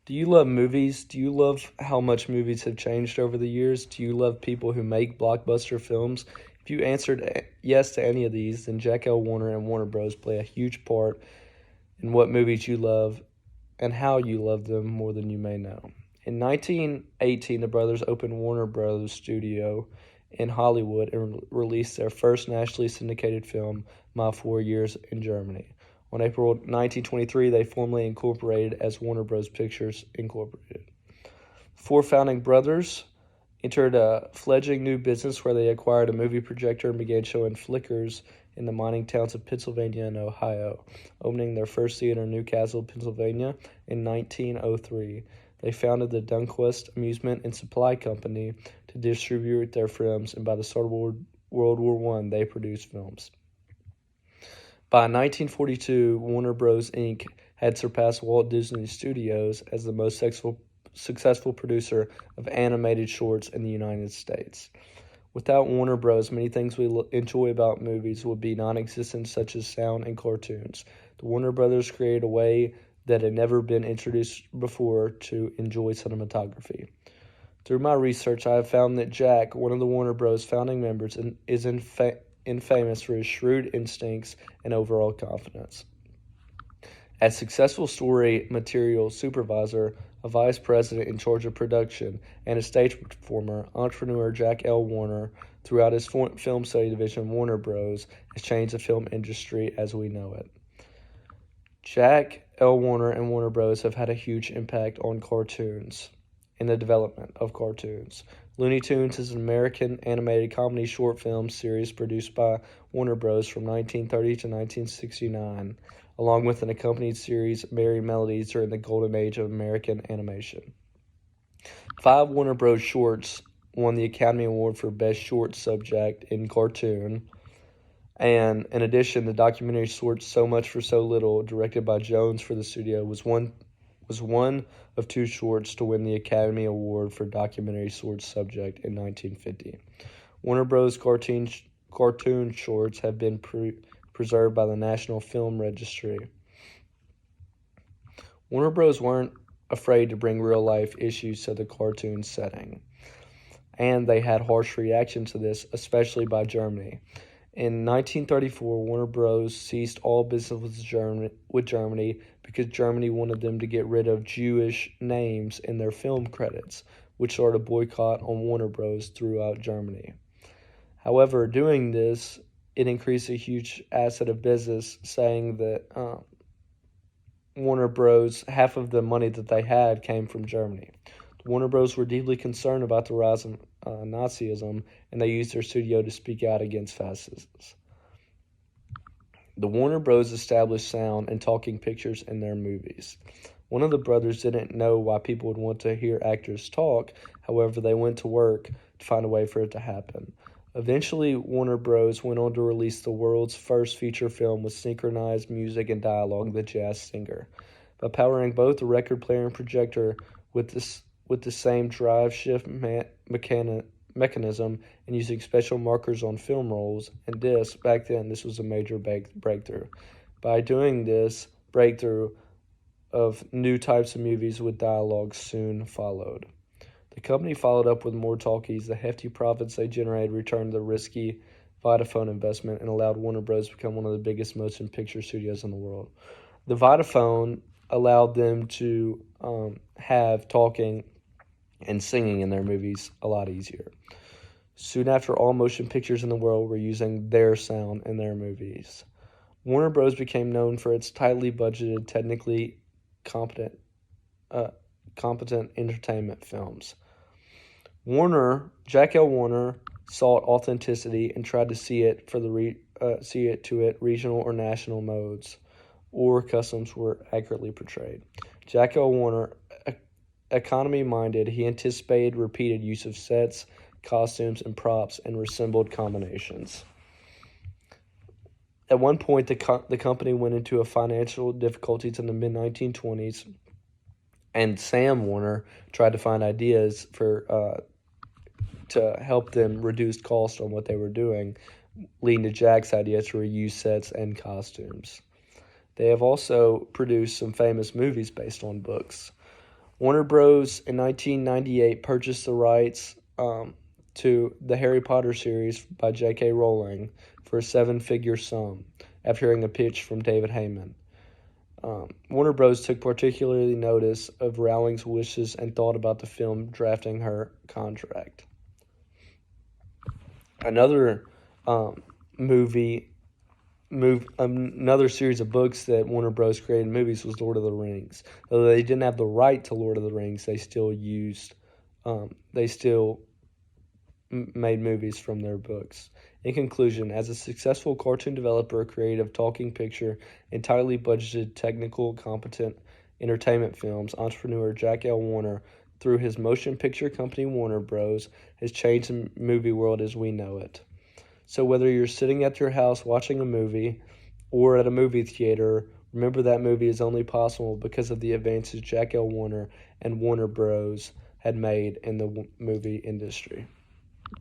Do you love movies? Do you love how much movies have changed over the years? Do you love people who make blockbuster films? If you answered yes to any of these, then Jack L. Warner and Warner Bros. Play a huge part in what movies you love and how you love them more than you may know. In 1918, the brothers opened Warner Bros. Studio in Hollywood and released their first nationally syndicated film, My 4 Years in Germany. On April 1923, they formally incorporated as Warner Bros. Pictures Incorporated. Four founding brothers entered a fledgling new business where they acquired a movie projector and began showing flickers in the mining towns of Pennsylvania and Ohio, opening their first theater in Newcastle, Pennsylvania in 1903. They founded the Dunquest Amusement and Supply Company to distribute their films, and by the start of World War One, they produced films. By 1942, Warner Bros. Inc. had surpassed Walt Disney Studios as the most successful producer of animated shorts in the United States. Without Warner Bros., many things we enjoy about movies would be non-existent, such as sound and cartoons. The Warner Brothers created a way that had never been introduced before to enjoy cinematography. Through my research, I have found that Jack, one of the Warner Bros. Founding members, is infamous for his shrewd instincts and overall confidence. As successful story material supervisor, a vice president in charge of production, and a stage performer, entrepreneur Jack L. Warner, throughout his film study division, Warner Bros., has changed the film industry as we know it. Jack L. Warner and Warner Bros. Have had a huge impact on cartoons and the development of cartoons. Looney Tunes is an American animated comedy short film series produced by Warner Bros. From 1930 to 1969, along with an accompanied series, Merrie Melodies, during the golden age of American animation. 5 Warner Bros. Shorts won the Academy Award for Best Short Subject in Cartoon. And in addition, the documentary short So Much for So Little, directed by Jones for the studio, was one of 2 shorts to win the Academy Award for Documentary Short Subject in 1950. Warner Bros. Cartoon shorts have been preserved by the National Film Registry. Warner Bros. Weren't afraid to bring real-life issues to the cartoon setting, and they had harsh reaction to this, especially by Germany. In 1934, Warner Bros. Ceased all business with Germany because Germany wanted them to get rid of Jewish names in their film credits, which started a boycott on Warner Bros. Throughout Germany. However, doing this, it increased a huge asset of business, saying that Warner Bros., half of the money that they had came from Germany. The Warner Bros. Were deeply concerned about the rise of Nazism, and they used their studio to speak out against fascists. The Warner Bros. Established sound and talking pictures in their movies. One of the brothers didn't know why people would want to hear actors talk, however, they went to work to find a way for it to happen. Eventually, Warner Bros. Went on to release the world's first feature film with synchronized music and dialogue, The Jazz Singer. By powering both the record player and projector with the same drive shift mechanism and using special markers on film rolls and discs, back then this was a major breakthrough. By doing this breakthrough of new types of movies with dialogue soon followed. The company followed up with more talkies. The hefty profits they generated returned the risky Vitaphone investment and allowed Warner Bros. To become one of the biggest motion picture studios in the world. The Vitaphone allowed them to have talking and singing in their movies a lot easier. Soon after, all motion pictures in the world were using their sound in their movies. Warner Bros. Became known for its tightly budgeted, technically competent entertainment films. Jack L. Warner sought authenticity and tried to see it to it regional or national modes or customs were accurately portrayed. Jack L. Warner, economy-minded, he anticipated repeated use of sets, costumes, and props and reassembled combinations. At one point, the company went into a financial difficulties in the mid-1920s, and Sam Warner tried to find ideas to help them reduce cost on what they were doing, leading to Jack's idea to reuse sets and costumes. They have also produced some famous movies based on books. Warner Bros. In 1998 purchased the rights to the Harry Potter series by J.K. Rowling for a seven-figure sum after hearing a pitch from David Heyman. Warner Bros. Took particularly notice of Rowling's wishes and thought about the film drafting her contract. Another another series of books that Warner Bros. Created movies was Lord of the Rings. Though they didn't have the right to Lord of the Rings, they still made movies from their books. In conclusion, as a successful cartoon developer, creative talking picture, entirely budgeted, technical, competent entertainment films, entrepreneur Jack L. Warner, through his motion picture company Warner Bros., has changed the movie world as we know it. So whether you're sitting at your house watching a movie or at a movie theater, remember that movie is only possible because of the advances Jack L. Warner and Warner Bros. Had made in the movie industry.